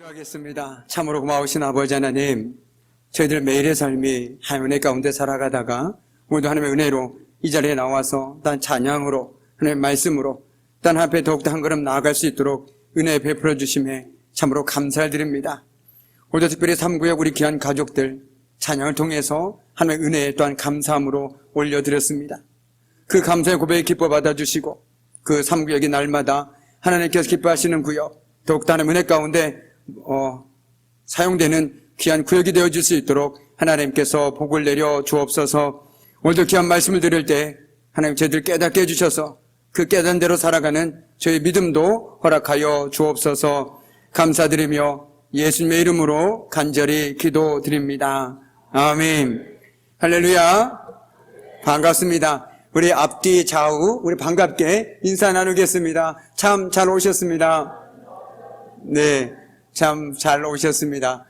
기도하겠습니다. 참으로 고마우신 아버지 하나님, 저희들 매일의 삶이 하나님의 가운데 살아가다가 모두 하나님의 은혜로 이 자리에 나와서 단 찬양으로 하나님의 말씀으로 단 앞에 더욱더 한 걸음 나아갈 수 있도록 은혜 베풀어 주심에 참으로 감사드립니다. 오늘 특별히 3구역 우리 귀한 가족들 찬양을 통해서 하나님의 은혜 또한 감사함으로 올려드렸습니다. 그 감사의 고백에 기뻐 받아주시고 그 3구역이 날마다 하나님께서 기뻐하시는 구역, 더욱더 하나님의 은혜 가운데 사용되는 귀한 구역이 되어줄 수 있도록 하나님께서 복을 내려 주옵소서. 오늘도 귀한 말씀을 드릴 때 하나님 저희들 깨닫게 해주셔서 그 깨닫는 대로 살아가는 저희 믿음도 허락하여 주옵소서. 감사드리며 예수님의 이름으로 간절히 기도드립니다. 아멘. 할렐루야. 반갑습니다. 우리 앞뒤 좌우 우리 반갑게 인사 나누겠습니다. 참 잘 오셨습니다. 네, 참 잘 오셨습니다.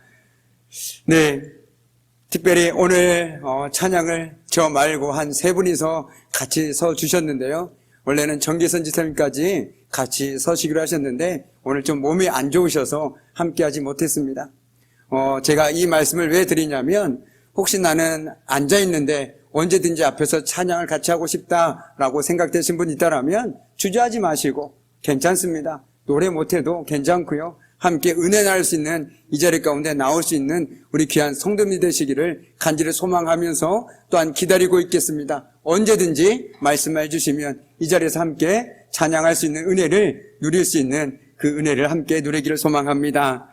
네, 특별히 오늘 찬양을 저 말고 한 세 분이서 같이 서 주셨는데요. 원래는 정기선 지사님까지 같이 서시기로 하셨는데 오늘 좀 몸이 안 좋으셔서 함께하지 못했습니다. 제가 이 말씀을 왜 드리냐면 혹시 나는 앉아있는데 언제든지 앞에서 찬양을 같이 하고 싶다라고 생각되신 분 있다라면 주저하지 마시고 괜찮습니다. 노래 못해도 괜찮고요. 함께 은혜 나눌 수 있는 이 자리 가운데 나올 수 있는 우리 귀한 성도님이 되시기를 간절히 소망하면서 또한 기다리고 있겠습니다. 언제든지 말씀해 주시면 이 자리에서 함께 찬양할 수 있는 은혜를 누릴 수 있는 그 은혜를 함께 누리기를 소망합니다.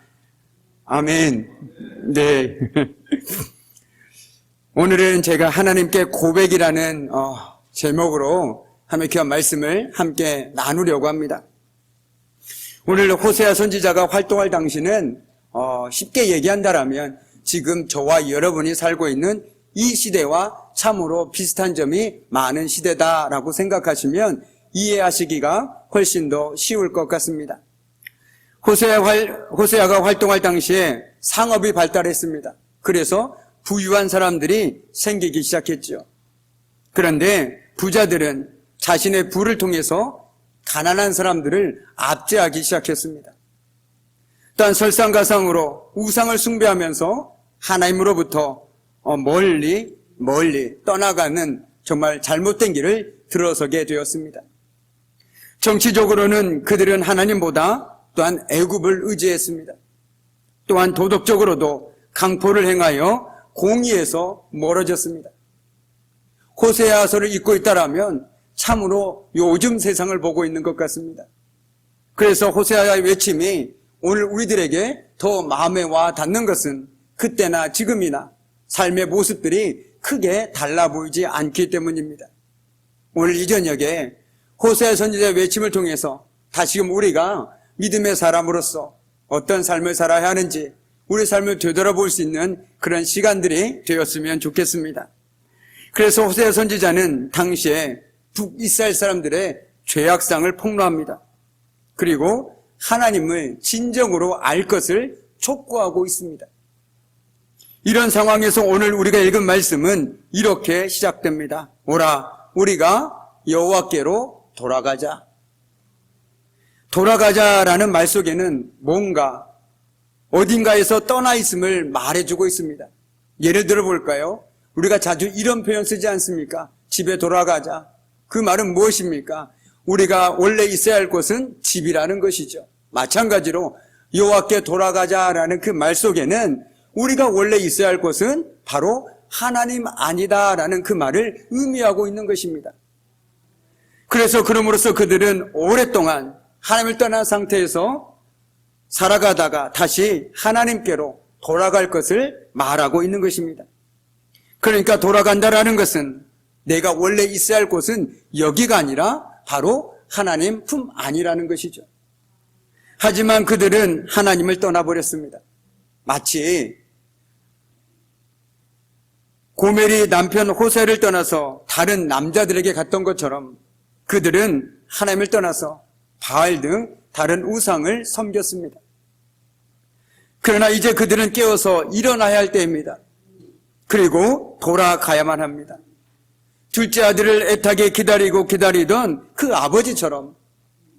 아멘. 네. 오늘은 제가 하나님께 고백이라는 제목으로 하나님의 귀한 말씀을 함께 나누려고 합니다. 오늘 호세아 선지자가 활동할 당시는 쉽게 얘기한다라면 지금 저와 여러분이 살고 있는 이 시대와 참으로 비슷한 점이 많은 시대다라고 생각하시면 이해하시기가 훨씬 더 쉬울 것 같습니다. 호세아가 활동할 당시에 상업이 발달했습니다. 그래서 부유한 사람들이 생기기 시작했죠. 그런데 부자들은 자신의 부를 통해서 가난한 사람들을 압제하기 시작했습니다. 또한 설상가상으로 우상을 숭배하면서 하나님으로부터 멀리 떠나가는 정말 잘못된 길을 들어서게 되었습니다. 정치적으로는 그들은 하나님보다 또한 애굽을 의지했습니다. 또한 도덕적으로도 강포를 행하여 공의에서 멀어졌습니다. 호세아서를 읽고 있다라면 참으로 요즘 세상을 보고 있는 것 같습니다. 그래서 호세아의 외침이 오늘 우리들에게 더 마음에 와 닿는 것은 그때나 지금이나 삶의 모습들이 크게 달라 보이지 않기 때문입니다. 오늘 이 저녁에 호세아 선지자의 외침을 통해서 다시금 우리가 믿음의 사람으로서 어떤 삶을 살아야 하는지 우리 삶을 되돌아볼 수 있는 그런 시간들이 되었으면 좋겠습니다. 그래서 호세아 선지자는 당시에 북이스라엘 사람들의 죄악상을 폭로합니다. 그리고 하나님을 진정으로 알 것을 촉구하고 있습니다. 이런 상황에서 오늘 우리가 읽은 말씀은 이렇게 시작됩니다. 오라, 우리가 여호와께로 돌아가자. 돌아가자라는 말 속에는 뭔가 어딘가에서 떠나 있음을 말해주고 있습니다. 예를 들어 볼까요? 우리가 자주 이런 표현 쓰지 않습니까? 집에 돌아가자. 그 말은 무엇입니까? 우리가 원래 있어야 할 곳은 집이라는 것이죠. 마찬가지로 여호와께 돌아가자라는 그 말 속에는 우리가 원래 있어야 할 곳은 바로 하나님 아니다라는 그 말을 의미하고 있는 것입니다. 그래서 그럼으로써 그들은 오랫동안 하나님을 떠난 상태에서 살아가다가 다시 하나님께로 돌아갈 것을 말하고 있는 것입니다. 그러니까 돌아간다라는 것은 내가 원래 있어야 할 곳은 여기가 아니라 바로 하나님 품 안이라는 것이죠. 하지만 그들은 하나님을 떠나버렸습니다. 마치 고멜이 남편 호세를 떠나서 다른 남자들에게 갔던 것처럼 그들은 하나님을 떠나서 바알 등 다른 우상을 섬겼습니다. 그러나 이제 그들은 깨어서 일어나야 할 때입니다. 그리고 돌아가야만 합니다. 둘째 아들을 애타게 기다리던 그 아버지처럼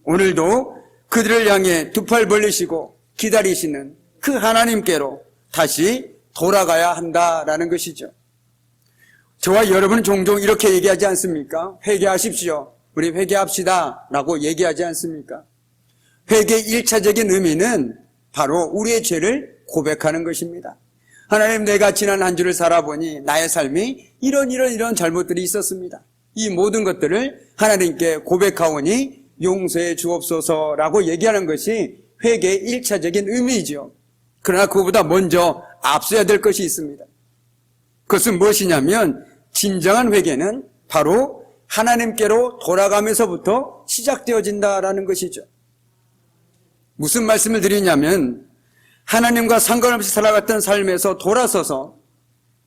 오늘도 그들을 향해 두 팔 벌리시고 기다리시는 그 하나님께로 다시 돌아가야 한다라는 것이죠. 저와 여러분은 종종 이렇게 얘기하지 않습니까? 회개하십시오. 우리 회개합시다 라고 얘기하지 않습니까? 회개의 1차적인 의미는 바로 우리의 죄를 고백하는 것입니다. 하나님, 내가 지난 한 주를 살아보니 나의 삶이 이런 잘못들이 있었습니다. 이 모든 것들을 하나님께 고백하오니 용서해 주옵소서라고 얘기하는 것이 회개의 1차적인 의미이죠. 그러나 그것보다 먼저 앞서야 될 것이 있습니다. 그것은 무엇이냐면 진정한 회개는 바로 하나님께로 돌아가면서부터 시작되어진다라는 것이죠. 무슨 말씀을 드리냐면 하나님과 상관없이 살아갔던 삶에서 돌아서서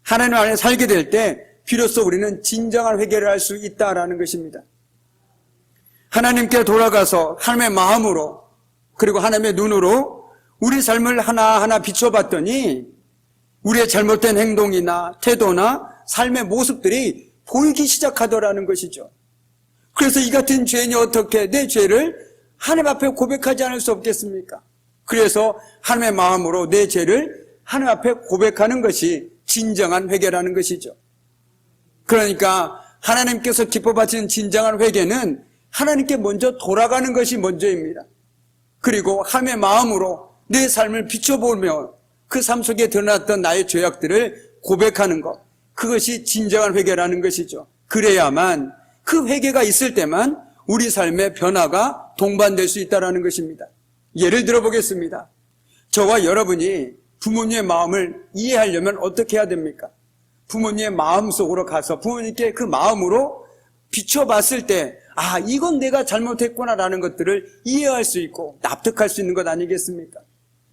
하나님 안에 살게 될 때 비로소 우리는 진정한 회개를 할 수 있다라는 것입니다. 하나님께 돌아가서 하나님의 마음으로 그리고 하나님의 눈으로 우리 삶을 하나하나 비춰봤더니 우리의 잘못된 행동이나 태도나 삶의 모습들이 보이기 시작하더라는 것이죠. 그래서 이 같은 죄인이 어떻게 내 죄를 하나님 앞에 고백하지 않을 수 없겠습니까? 그래서 하나님의 마음으로 내 죄를 하나님 앞에 고백하는 것이 진정한 회개라는 것이죠. 그러니까 하나님께서 기뻐 받으시는 진정한 회개는 하나님께 먼저 돌아가는 것이 먼저입니다. 그리고 하나님의 마음으로 내 삶을 비춰보며 그 삶 속에 드러났던 나의 죄악들을 고백하는 것, 그것이 진정한 회개라는 것이죠. 그래야만 그 회개가 있을 때만 우리 삶의 변화가 동반될 수 있다는 것입니다. 예를 들어 보겠습니다. 저와 여러분이 부모님의 마음을 이해하려면 어떻게 해야 됩니까? 부모님의 마음속으로 가서 부모님께 그 마음으로 비춰봤을 때 이건 내가 잘못했구나라는 것들을 이해할 수 있고 납득할 수 있는 것 아니겠습니까?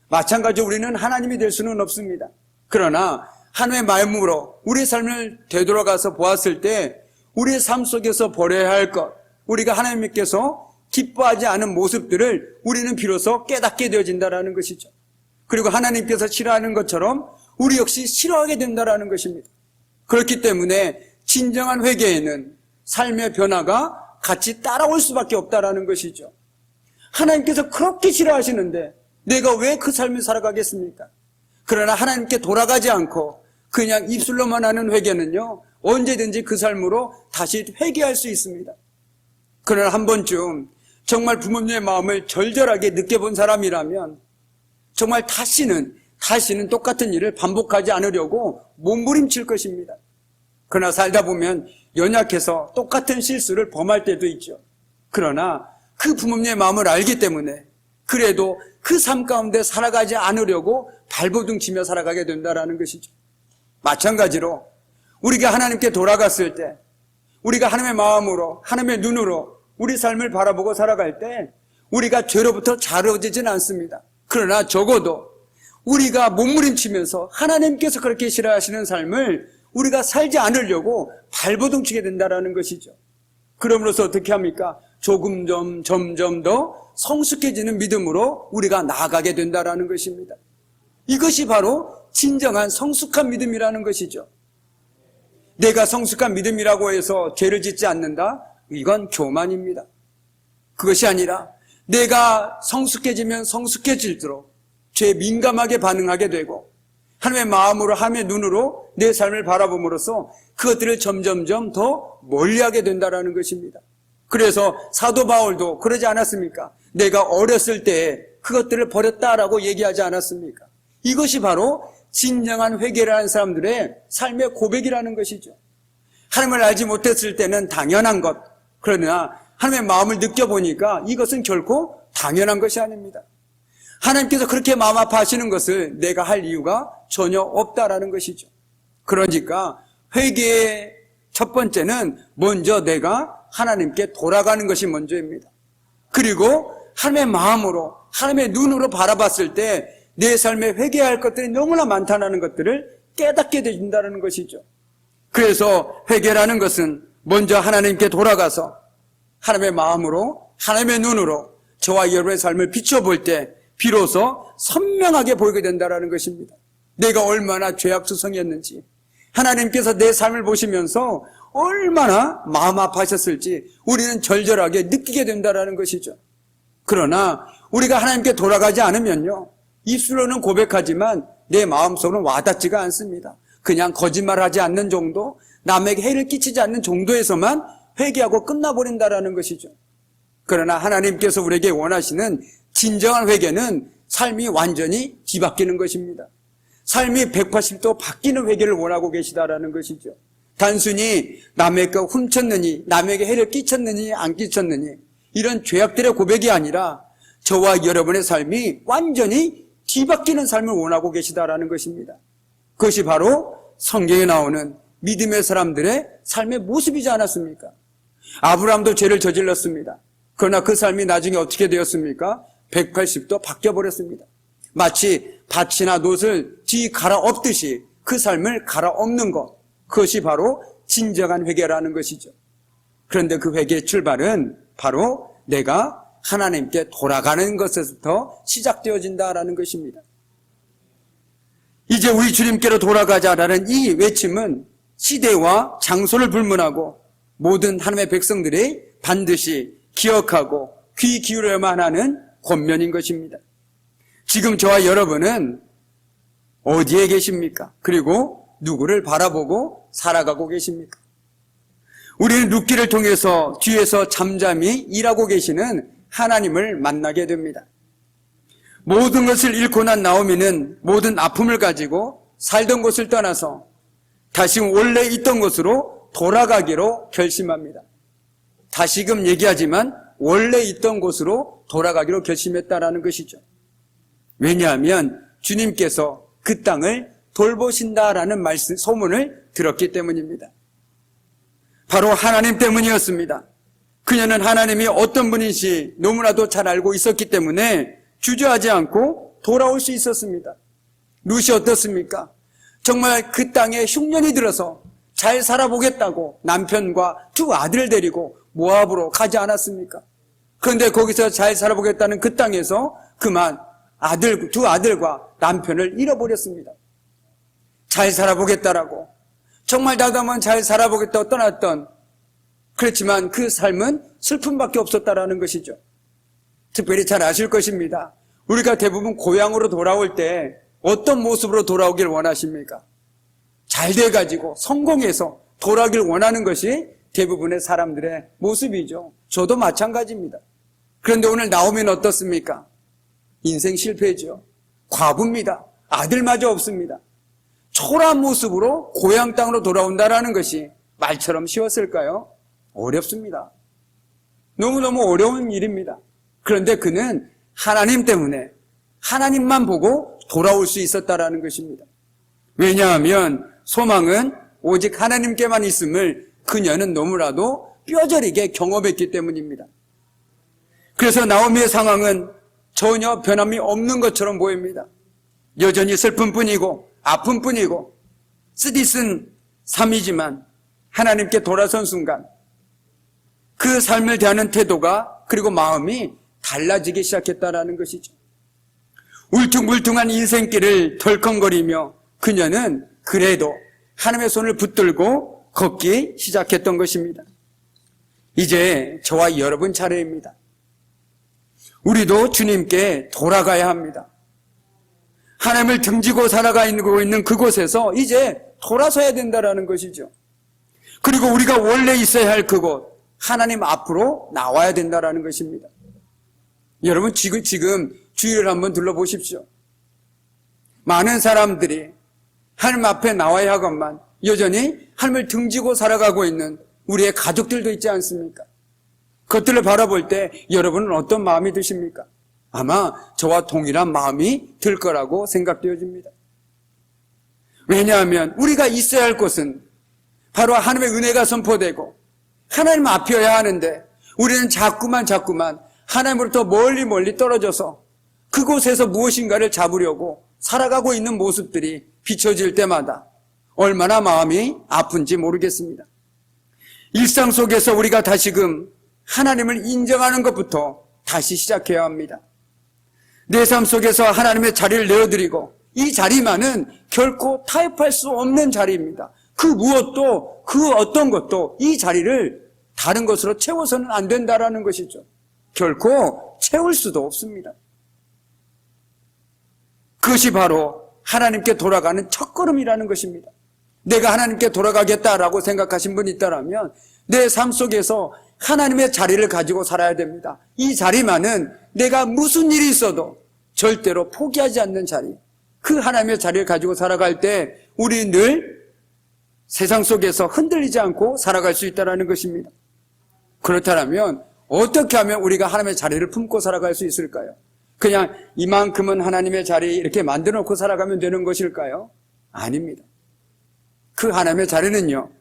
마찬가지로 우리는 하나님이 될 수는 없습니다. 그러나 하나님의 마음으로 우리 삶을 되돌아가서 보았을 때 우리의 삶 속에서 버려야 할 것, 우리가 하나님께서 기뻐하지 않은 모습들을 우리는 비로소 깨닫게 되어진다는 것이죠. 그리고 하나님께서 싫어하는 것처럼 우리 역시 싫어하게 된다는 것입니다. 그렇기 때문에 진정한 회개에는 삶의 변화가 같이 따라올 수밖에 없다는 것이죠. 하나님께서 그렇게 싫어하시는데 내가 왜 그 삶을 살아가겠습니까? 그러나 하나님께 돌아가지 않고 그냥 입술로만 하는 회개는요, 언제든지 그 삶으로 다시 회개할 수 있습니다. 그러나 한 번쯤 정말 부모님의 마음을 절절하게 느껴본 사람이라면 정말 다시는 똑같은 일을 반복하지 않으려고 몸부림칠 것입니다. 그러나 살다 보면 연약해서 똑같은 실수를 범할 때도 있죠. 그러나 그 부모님의 마음을 알기 때문에 그래도 그 삶 가운데 살아가지 않으려고 발버둥치며 살아가게 된다는 것이죠. 마찬가지로 우리가 하나님께 돌아갔을 때 우리가 하나님의 마음으로 하나님의 눈으로 우리 삶을 바라보고 살아갈 때 우리가 죄로부터 자유해지진 않습니다. 그러나 적어도 우리가 몸부림치면서 하나님께서 그렇게 싫어하시는 삶을 우리가 살지 않으려고 발버둥치게 된다는 것이죠. 그럼으로써 어떻게 합니까? 점점 더 성숙해지는 믿음으로 우리가 나아가게 된다는 것입니다. 이것이 바로 진정한 성숙한 믿음이라는 것이죠. 내가 성숙한 믿음이라고 해서 죄를 짓지 않는다? 이건 교만입니다. 그것이 아니라 내가 성숙해지면 성숙해질수록 죄에 민감하게 반응하게 되고 하나님의 마음으로 하나님의 눈으로 내 삶을 바라봄으로써 그것들을 점점점 더 멀리하게 된다는 것입니다. 그래서 사도 바울도 그러지 않았습니까? 내가 어렸을 때 그것들을 버렸다라고 얘기하지 않았습니까? 이것이 바로 진정한 회개를 하는 사람들의 삶의 고백이라는 것이죠. 하나님을 알지 못했을 때는 당연한 것, 그러나 하나님의 마음을 느껴보니까 이것은 결코 당연한 것이 아닙니다. 하나님께서 그렇게 마음 아파하시는 것을 내가 할 이유가 전혀 없다라는 것이죠. 그러니까 회개의 첫 번째는 먼저 내가 하나님께 돌아가는 것이 먼저입니다. 그리고 하나님의 마음으로 하나님의 눈으로 바라봤을 때 내 삶에 회개할 것들이 너무나 많다는 것들을 깨닫게 되신다는 것이죠. 그래서 회개라는 것은 먼저 하나님께 돌아가서 하나님의 마음으로 하나님의 눈으로 저와 여러분의 삶을 비춰볼 때 비로소 선명하게 보이게 된다는 것입니다. 내가 얼마나 죄악투성이었는지, 하나님께서 내 삶을 보시면서 얼마나 마음 아파하셨을지 우리는 절절하게 느끼게 된다는 것이죠. 그러나 우리가 하나님께 돌아가지 않으면요, 입술로는 고백하지만 내 마음속으로는 와닿지가 않습니다. 그냥 거짓말하지 않는 정도, 남에게 해를 끼치지 않는 정도에서만 회개하고 끝나버린다라는 것이죠. 그러나 하나님께서 우리에게 원하시는 진정한 회개는 삶이 완전히 뒤바뀌는 것입니다. 삶이 180도 바뀌는 회개를 원하고 계시다라는 것이죠. 단순히 남에게 훔쳤느니, 남에게 해를 끼쳤느니 안 끼쳤느니 이런 죄악들의 고백이 아니라 저와 여러분의 삶이 완전히 뒤바뀌는 삶을 원하고 계시다라는 것입니다. 그것이 바로 성경에 나오는 믿음의 사람들의 삶의 모습이지 않았습니까? 아브라함도 죄를 저질렀습니다. 그러나 그 삶이 나중에 어떻게 되었습니까? 180도 바뀌어버렸습니다. 마치 밭이나 놋을 뒤 갈아엎듯이 그 삶을 갈아엎는 것, 그것이 바로 진정한 회개라는 것이죠. 그런데 그 회개의 출발은 바로 내가 하나님께 돌아가는 것에서부터 시작되어진다라는 것입니다. 이제 우리 주님께로 돌아가자라는 이 외침은 시대와 장소를 불문하고 모든 하나님의 백성들이 반드시 기억하고 귀 기울여야만 하는 권면인 것입니다. 지금 저와 여러분은 어디에 계십니까? 그리고 누구를 바라보고 살아가고 계십니까? 우리는 룻기를 통해서 뒤에서 잠잠히 일하고 계시는 하나님을 만나게 됩니다. 모든 것을 잃고 난 나오미는 모든 아픔을 가지고 살던 곳을 떠나서 다시 원래 있던 곳으로 돌아가기로 결심합니다. 다시금 얘기하지만 원래 있던 곳으로 돌아가기로 결심했다라는 것이죠. 왜냐하면 주님께서 그 땅을 돌보신다라는 말씀, 소문을 들었기 때문입니다. 바로 하나님 때문이었습니다. 그녀는 하나님이 어떤 분인지 너무나도 잘 알고 있었기 때문에 주저하지 않고 돌아올 수 있었습니다. 룻이 어떻습니까? 정말 그 땅에 흉년이 들어서 잘 살아보겠다고 남편과 두 아들을 데리고 모압으로 가지 않았습니까? 그런데 거기서 잘 살아보겠다는 그 땅에서 그만 두 아들과 남편을 잃어버렸습니다. 잘 살아보겠다라고 정말 나도 한번 잘 살아보겠다고 떠났던, 그렇지만 그 삶은 슬픔밖에 없었다라는 것이죠. 특별히 잘 아실 것입니다. 우리가 대부분 고향으로 돌아올 때 어떤 모습으로 돌아오길 원하십니까? 잘 돼가지고 성공해서 돌아오길 원하는 것이 대부분의 사람들의 모습이죠. 저도 마찬가지입니다. 그런데 오늘 나오면 어떻습니까? 인생 실패죠. 과부입니다. 아들마저 없습니다. 초라한 모습으로 고향 땅으로 돌아온다라는 것이 말처럼 쉬웠을까요? 어렵습니다. 너무너무 어려운 일입니다. 그런데 그는 하나님 때문에 하나님만 보고 돌아올 수 있었다라는 것입니다. 왜냐하면 소망은 오직 하나님께만 있음을 그녀는 너무나도 뼈저리게 경험했기 때문입니다. 그래서 나오미의 상황은 전혀 변함이 없는 것처럼 보입니다. 여전히 슬픔뿐이고 아픔뿐이고 쓰디쓴 삶이지만 하나님께 돌아선 순간 그 삶을 대하는 태도가 그리고 마음이 달라지기 시작했다라는 것이죠. 울퉁불퉁한 인생길을 덜컹거리며 그녀는 그래도 하나님의 손을 붙들고 걷기 시작했던 것입니다. 이제 저와 여러분 차례입니다. 우리도 주님께 돌아가야 합니다. 하나님을 등지고 살아가고 있는 그곳에서 이제 돌아서야 된다는 것이죠. 그리고 우리가 원래 있어야 할 그곳, 하나님 앞으로 나와야 된다는 것입니다. 여러분 지금 주위를 한번 둘러보십시오. 많은 사람들이 하나님 앞에 나와야 하건만 여전히 하나님을 등지고 살아가고 있는 우리의 가족들도 있지 않습니까? 그것들을 바라볼 때 여러분은 어떤 마음이 드십니까? 아마 저와 동일한 마음이 들 거라고 생각되어집니다. 왜냐하면 우리가 있어야 할 곳은 바로 하나님의 은혜가 선포되고 하나님 앞이어야 하는데 우리는 자꾸만 하나님으로부터 멀리 떨어져서 그곳에서 무엇인가를 잡으려고 살아가고 있는 모습들이 비춰질 때마다 얼마나 마음이 아픈지 모르겠습니다. 일상 속에서 우리가 다시금 하나님을 인정하는 것부터 다시 시작해야 합니다. 내 삶 속에서 하나님의 자리를 내어드리고 이 자리만은 결코 타협할 수 없는 자리입니다. 그 무엇도 그 어떤 것도 이 자리를 다른 것으로 채워서는 안 된다라는 것이죠. 결코 채울 수도 없습니다. 그것이 바로 하나님께 돌아가는 첫걸음이라는 것입니다. 내가 하나님께 돌아가겠다라고 생각하신 분이 있다면 내 삶 속에서 하나님의 자리를 가지고 살아야 됩니다. 이 자리만은 내가 무슨 일이 있어도 절대로 포기하지 않는 자리, 그 하나님의 자리를 가지고 살아갈 때 우리 늘 세상 속에서 흔들리지 않고 살아갈 수 있다는 것입니다. 그렇다면 어떻게 하면 우리가 하나님의 자리를 품고 살아갈 수 있을까요? 그냥 이만큼은 하나님의 자리 이렇게 만들어 놓고 살아가면 되는 것일까요? 아닙니다. 그 하나님의 자리는요,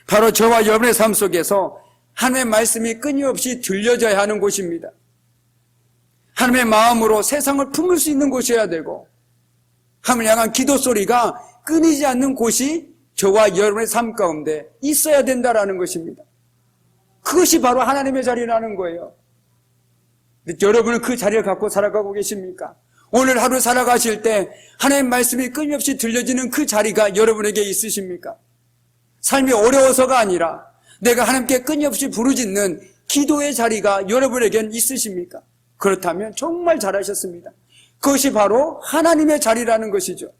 바로 저와 여러분의 삶 속에서 하나님의 말씀이 끊임없이 들려져야 하는 곳입니다. 하나님의 마음으로 세상을 품을 수 있는 곳이어야 되고, 하나님을 향한 기도 소리가 끊이지 않는 곳이 저와 여러분의 삶 가운데 있어야 된다라는 것입니다. 그것이 바로 하나님의 자리라는 거예요. 여러분은 그 자리를 갖고 살아가고 계십니까? 오늘 하루 살아가실 때 하나님의 말씀이 끊임없이 들려지는 그 자리가 여러분에게 있으십니까? 삶이 어려워서가 아니라 내가 하나님께 끊임없이 부르짖는 기도의 자리가 여러분에겐 있으십니까? 그렇다면 정말 잘하셨습니다. 그것이 바로 하나님의 자리라는 것이죠.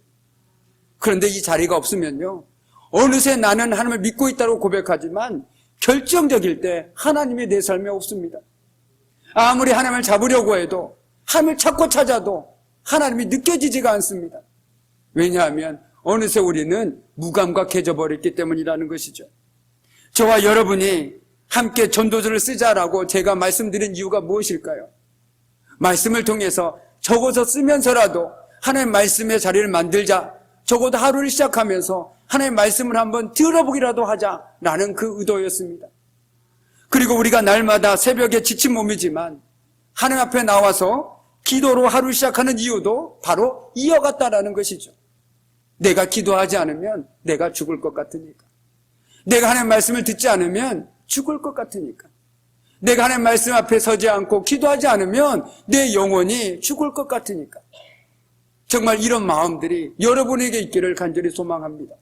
그런데 이 자리가 없으면요, 어느새 나는 하나님을 믿고 있다고 고백하지만 결정적일 때 하나님이 내 삶에 없습니다. 아무리 하나님을 잡으려고 해도, 하나님을 찾고 찾아도 하나님이 느껴지지가 않습니다. 왜냐하면 어느새 우리는 무감각해져 버렸기 때문이라는 것이죠. 저와 여러분이 함께 전도서를 쓰자라고 제가 말씀드린 이유가 무엇일까요? 말씀을 통해서 적어서 쓰면서라도 하나님의 말씀의 자리를 만들자, 적어도 하루를 시작하면서 하나님의 말씀을 한번 들어보기라도 하자라는 그 의도였습니다. 그리고 우리가 날마다 새벽에 지친 몸이지만 하나님 앞에 나와서 기도로 하루 시작하는 이유도 바로 이어갔다라는 것이죠. 내가 기도하지 않으면 내가 죽을 것 같으니까. 내가 하나님의 말씀을 듣지 않으면 죽을 것 같으니까. 내가 하나님의 말씀 앞에 서지 않고 기도하지 않으면 내 영혼이 죽을 것 같으니까. 정말 이런 마음들이 여러분에게 있기를 간절히 소망합니다.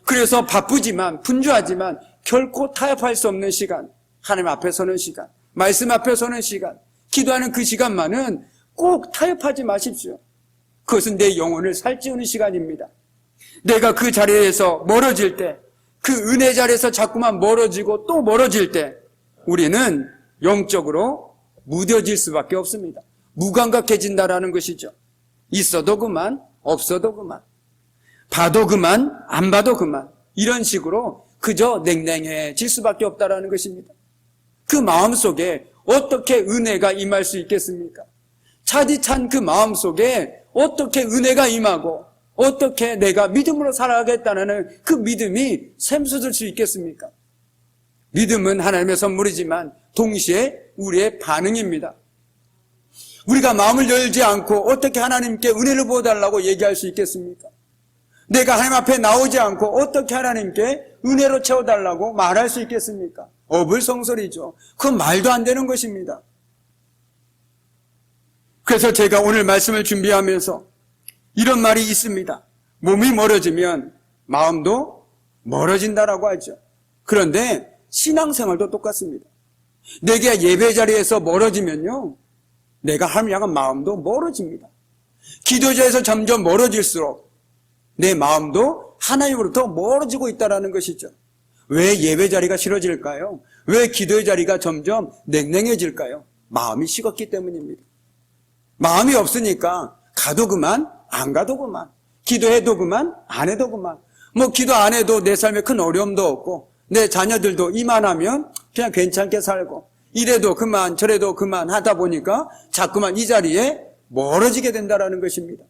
그래서 바쁘지만, 분주하지만 결코 타협할 수 없는 시간, 하나님 앞에 서는 시간, 말씀 앞에 서는 시간, 기도하는 그 시간만은 꼭 타협하지 마십시오. 그것은 내 영혼을 살찌우는 시간입니다. 내가 그 자리에서 멀어질 때, 그 은혜 자리에서 자꾸만 멀어지고 또 멀어질 때 우리는 영적으로 무뎌질 수밖에 없습니다. 무감각해진다라는 것이죠. 있어도 그만, 없어도 그만, 봐도 그만, 안 봐도 그만, 이런 식으로 그저 냉랭해질 수밖에 없다라는 것입니다. 그 마음속에 어떻게 은혜가 임할 수 있겠습니까? 차디찬 그 마음속에 어떻게 은혜가 임하고 어떻게 내가 믿음으로 살아가겠다는 그 믿음이 샘솟을 수 있겠습니까? 믿음은 하나님의 선물이지만 동시에 우리의 반응입니다. 우리가 마음을 열지 않고 어떻게 하나님께 은혜를 부어달라고 얘기할 수 있겠습니까? 내가 하나님 앞에 나오지 않고 어떻게 하나님께 은혜로 채워달라고 말할 수 있겠습니까? 어불성설이죠. 그건 말도 안 되는 것입니다. 그래서 제가 오늘 말씀을 준비하면서 이런 말이 있습니다. 몸이 멀어지면 마음도 멀어진다라고 하죠. 그런데 신앙생활도 똑같습니다. 내가 예배 자리에서 멀어지면요, 내가 하나님 향한 마음도 멀어집니다. 기도자에서 점점 멀어질수록 내 마음도 하나님으로부터 멀어지고 있다는 것이죠. 왜 예배 자리가 싫어질까요? 왜 기도의 자리가 점점 냉랭해질까요? 마음이 식었기 때문입니다. 마음이 없으니까 가도 그만, 안 가도 그만, 기도해도 그만, 안 해도 그만, 기도 안 해도 내 삶에 큰 어려움도 없고 내 자녀들도 이만하면 그냥 괜찮게 살고, 이래도 그만 저래도 그만 하다 보니까 자꾸만 이 자리에 멀어지게 된다는 것입니다.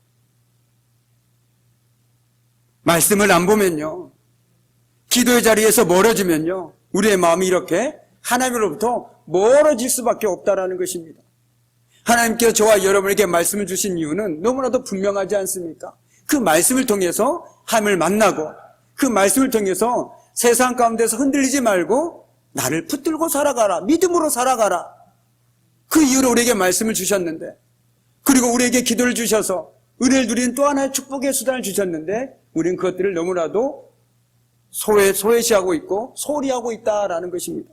말씀을 안 보면요, 기도의 자리에서 멀어지면요, 우리의 마음이 이렇게 하나님으로부터 멀어질 수밖에 없다는 것입니다. 하나님께서 저와 여러분에게 말씀을 주신 이유는 너무나도 분명하지 않습니까? 그 말씀을 통해서 하나님을 만나고 그 말씀을 통해서 세상 가운데서 흔들리지 말고 나를 붙들고 살아가라, 믿음으로 살아가라, 그 이유로 우리에게 말씀을 주셨는데, 그리고 우리에게 기도를 주셔서 은혜를 누리는 또 하나의 축복의 수단을 주셨는데 우리는 그것들을 너무나도 소외시하고 있고 소홀히하고 있다라는 것입니다.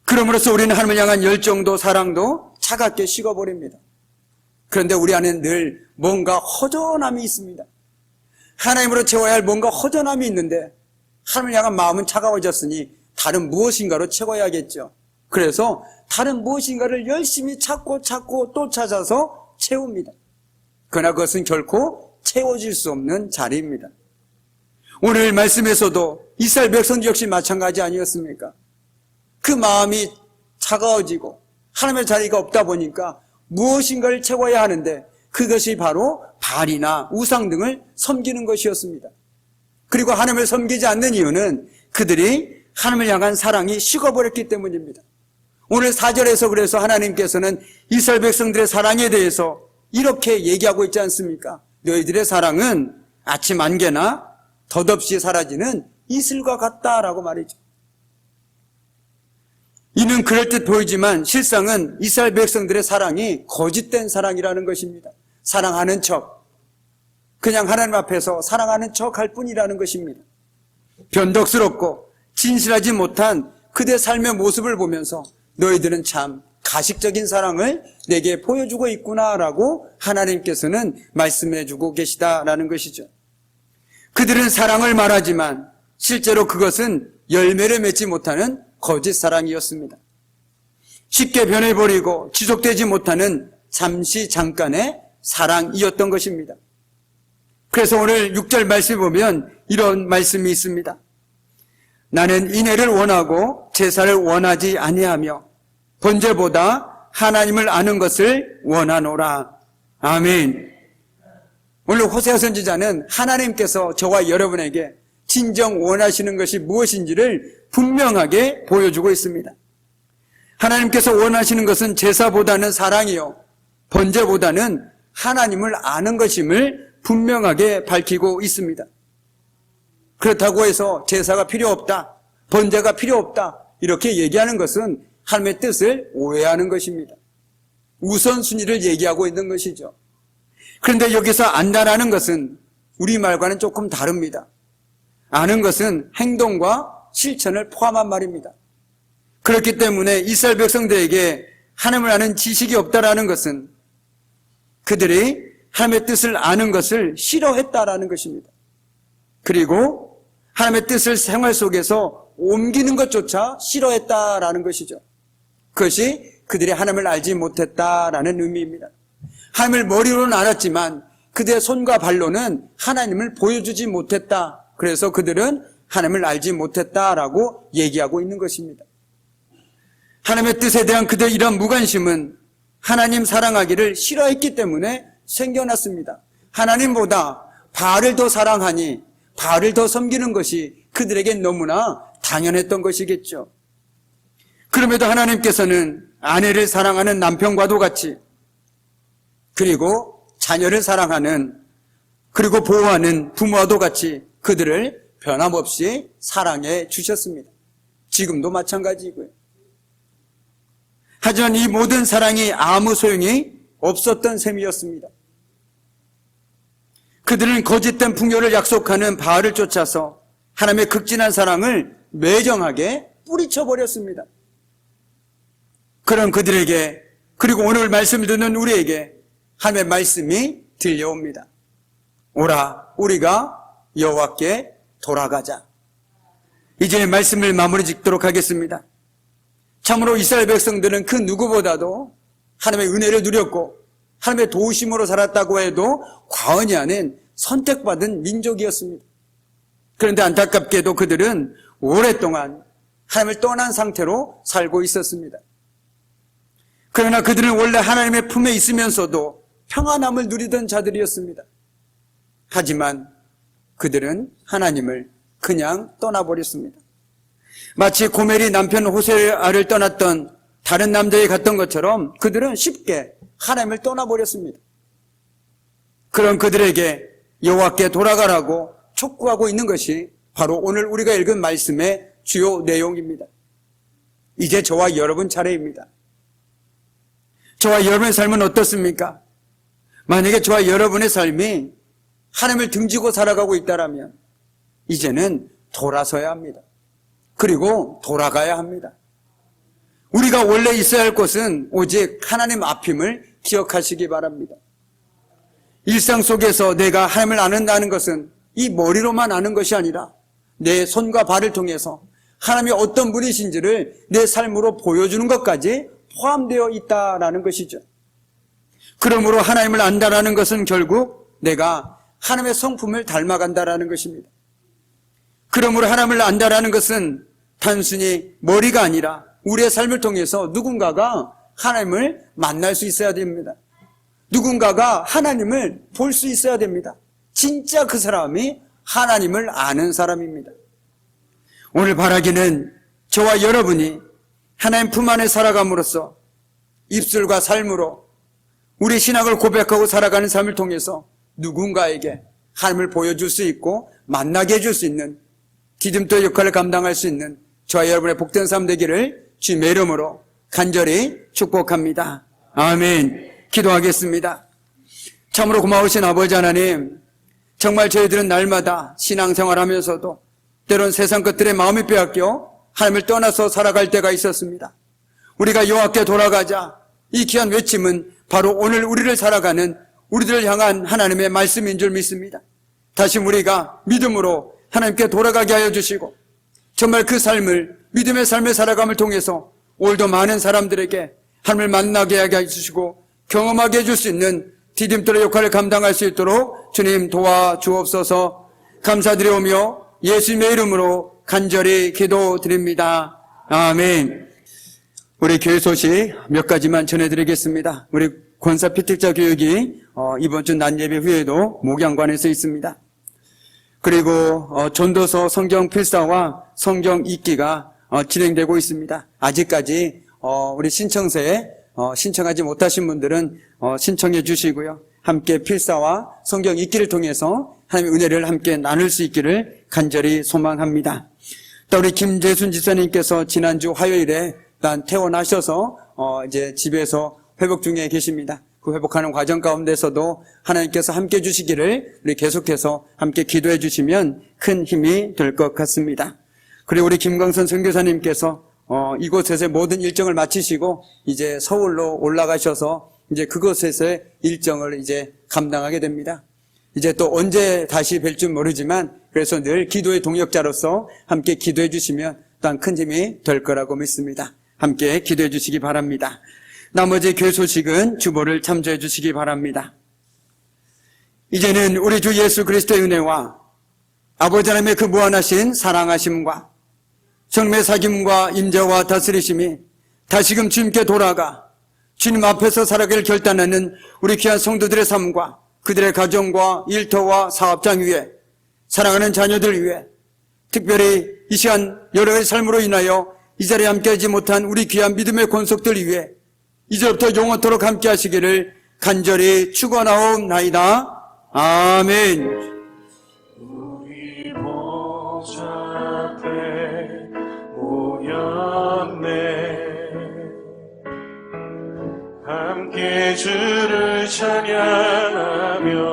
그러므로써 우리는 하나님을 향한 열정도 사랑도 차갑게 식어버립니다. 그런데 우리 안에 늘 뭔가 허전함이 있습니다. 하나님으로 채워야 할 뭔가 허전함이 있는데 하나님을 향한 마음은 차가워졌으니 다른 무엇인가로 채워야겠죠. 그래서 다른 무엇인가를 열심히 찾고 또 찾아서 채웁니다. 그러나 그것은 결코 채워질 수 없는 자리입니다. 오늘 말씀에서도 이스라엘 백성들 역시 마찬가지 아니었습니까? 그 마음이 차가워지고 하나님의 자리가 없다 보니까 무엇인가를 채워야 하는데 그것이 바로 바알이나 우상 등을 섬기는 것이었습니다. 그리고 하나님을 섬기지 않는 이유는 그들이 하나님을 향한 사랑이 식어버렸기 때문입니다. 오늘 4절에서 그래서 하나님께서는 이스라엘 백성들의 사랑에 대해서 이렇게 얘기하고 있지 않습니까? 너희들의 사랑은 아침 안개나 덧없이 사라지는 이슬과 같다라고 말이죠. 이는 그럴듯 보이지만 실상은 이스라엘 백성들의 사랑이 거짓된 사랑이라는 것입니다. 사랑하는 척, 그냥 하나님 앞에서 사랑하는 척 할 뿐이라는 것입니다. 변덕스럽고 진실하지 못한 그들의 삶의 모습을 보면서 너희들은 참 가식적인 사랑을 내게 보여주고 있구나라고 하나님께서는 말씀해주고 계시다라는 것이죠. 그들은 사랑을 말하지만 실제로 그것은 열매를 맺지 못하는 거짓 사랑이었습니다. 쉽게 변해버리고 지속되지 못하는 잠시 잠깐의 사랑이었던 것입니다. 그래서 오늘 6절 말씀을 보면 이런 말씀이 있습니다. 나는 인애를 원하고 제사를 원하지 아니하며 번제보다 하나님을 아는 것을 원하노라. 아멘. 오늘 호세아 선지자는 하나님께서 저와 여러분에게 진정 원하시는 것이 무엇인지를 분명하게 보여주고 있습니다. 하나님께서 원하시는 것은 제사보다는 사랑이요, 번제보다는 하나님을 아는 것임을 분명하게 밝히고 있습니다. 그렇다고 해서 제사가 필요 없다, 번제가 필요 없다 이렇게 얘기하는 것은 하나님의 뜻을 오해하는 것입니다. 우선순위를 얘기하고 있는 것이죠. 그런데 여기서 안다라는 것은 우리말과는 조금 다릅니다. 아는 것은 행동과 실천을 포함한 말입니다. 그렇기 때문에 이스라엘 백성들에게 하나님을 아는 지식이 없다라는 것은 그들이 하나님의 뜻을 아는 것을 싫어했다라는 것입니다. 그리고 하나님의 뜻을 생활 속에서 옮기는 것조차 싫어했다라는 것이죠. 그것이 그들이 하나님을 알지 못했다라는 의미입니다. 하나님을 머리로는 알았지만 그들의 손과 발로는 하나님을 보여주지 못했다. 그래서 그들은 하나님을 알지 못했다라고 얘기하고 있는 것입니다. 하나님의 뜻에 대한 그들의 이런 무관심은 하나님 사랑하기를 싫어했기 때문에 생겨났습니다. 하나님보다 바알을 더 사랑하니 바알을 더 섬기는 것이 그들에겐 너무나 당연했던 것이겠죠. 그럼에도 하나님께서는 아내를 사랑하는 남편과도 같이, 그리고 자녀를 사랑하는, 그리고 보호하는 부모와도 같이 그들을 변함없이 사랑해 주셨습니다. 지금도 마찬가지이고요. 하지만 이 모든 사랑이 아무 소용이 없었던 셈이었습니다. 그들은 거짓된 풍요를 약속하는 바알을 쫓아서 하나님의 극진한 사랑을 매정하게 뿌리쳐버렸습니다. 그런 그들에게, 그리고 오늘 말씀을 듣는 우리에게 하나님의 말씀이 들려옵니다. 오라, 우리가 여호와께 돌아가자. 이제 말씀을 마무리 짓도록 하겠습니다. 참으로 이스라엘 백성들은 그 누구보다도 하나님의 은혜를 누렸고 하나님의 도우심으로 살았다고 해도 과언이 아닌 선택받은 민족이었습니다. 그런데 안타깝게도 그들은 오랫동안 하나님을 떠난 상태로 살고 있었습니다. 그러나 그들은 원래 하나님의 품에 있으면서도 평안함을 누리던 자들이었습니다. 하지만 그들은 하나님을 그냥 떠나버렸습니다. 마치 고멜이 남편 호세아를 떠났던 다른 남자에 갔던 것처럼 그들은 쉽게 하나님을 떠나버렸습니다. 그런 그들에게 여호와께 돌아가라고 촉구하고 있는 것이 바로 오늘 우리가 읽은 말씀의 주요 내용입니다. 이제 저와 여러분 차례입니다. 저와 여러분의 삶은 어떻습니까? 만약에 저와 여러분의 삶이 하나님을 등지고 살아가고 있다면 이제는 돌아서야 합니다. 그리고 돌아가야 합니다. 우리가 원래 있어야 할 곳은 오직 하나님 앞임을 기억하시기 바랍니다. 일상 속에서 내가 하나님을 아는다는 것은 이 머리로만 아는 것이 아니라 내 손과 발을 통해서 하나님이 어떤 분이신지를 내 삶으로 보여주는 것까지 포함되어 있다라는 것이죠. 그러므로 하나님을 안다라는 것은 결국 내가 하나님의 성품을 닮아간다라는 것입니다. 그러므로 하나님을 안다라는 것은 단순히 머리가 아니라 우리의 삶을 통해서 누군가가 하나님을 만날 수 있어야 됩니다. 누군가가 하나님을 볼 수 있어야 됩니다. 진짜 그 사람이 하나님을 아는 사람입니다. 오늘 바라기는 저와 여러분이 하나님 품 안에 살아감으로써 입술과 삶으로 우리 신앙을 고백하고 살아가는 삶을 통해서 누군가에게 하나님을 보여줄 수 있고 만나게 해줄 수 있는 디딤돌 역할을 감당할 수 있는 저와 여러분의 복된 삶 되기를 주님의 이름으로 간절히 축복합니다. 아멘. 기도하겠습니다. 참으로 고마우신 아버지 하나님, 정말 저희들은 날마다 신앙생활하면서도 때론 세상 것들에 마음이 빼앗겨 하나님을 떠나서 살아갈 때가 있었습니다. 우리가 여호와께 돌아가자, 이 귀한 외침은 바로 오늘 우리를 살아가는 우리들을 향한 하나님의 말씀인 줄 믿습니다. 다시 우리가 믿음으로 하나님께 돌아가게 하여 주시고 정말 그 삶을 믿음의 삶의 살아감을 통해서 오늘도 많은 사람들에게 하나님을 만나게 하게 해주시고 경험하게 해줄 수 있는 디딤돌의 역할을 감당할 수 있도록 주님 도와주옵소서. 감사드리오며 예수님의 이름으로 간절히 기도드립니다. 아멘. 우리 교회 소식 몇 가지만 전해드리겠습니다. 우리 권사 피택자 교육이 이번 주 낮 예배 후에도 목양관에서 있습니다. 그리고 전도서 성경 필사와 성경 읽기가 진행되고 있습니다. 아직까지 우리 신청서에 신청하지 못하신 분들은 신청해 주시고요. 함께 필사와 성경 읽기를 통해서 하나님의 은혜를 함께 나눌 수 있기를 간절히 소망합니다. 또 우리 김재순 지사님께서 지난주 화요일에 퇴원하셔서 이제 집에서 회복 중에 계십니다. 그 회복하는 과정 가운데서도 하나님께서 함께 해주시기를 우리 계속해서 함께 기도해 주시면 큰 힘이 될 것 같습니다. 그리고 우리 김광선 선교사님께서 이곳에서의 모든 일정을 마치시고 이제 서울로 올라가셔서 이제 그곳에서의 일정을 이제 감당하게 됩니다. 이제 또 언제 다시 뵐 줄 모르지만 그래서 늘 기도의 동역자로서 함께 기도해 주시면 또한 큰 힘이 될 거라고 믿습니다. 함께 기도해 주시기 바랍니다. 나머지 교회 소식은 주보를 참조해 주시기 바랍니다. 이제는 우리 주 예수 그리스도의 은혜와 아버지 하나님의 그 무한하신 사랑하심과 성령의 사귐과 임재와 다스리심이 다시금 주님께 돌아가 주님 앞에서 살아가길 결단하는 우리 귀한 성도들의 삶과 그들의 가정과 일터와 사업장 위에 사랑하는 자녀들 위해 특별히 이 시간 여러 가지 삶으로 인하여 이 자리에 함께하지 못한 우리 귀한 믿음의 권속들 위해 이제부터 영원토록 함께 하시기를 간절히 축원하옵나이다. 아멘. 우리 보좌 앞에 모였네. 함께 주를 찬양하며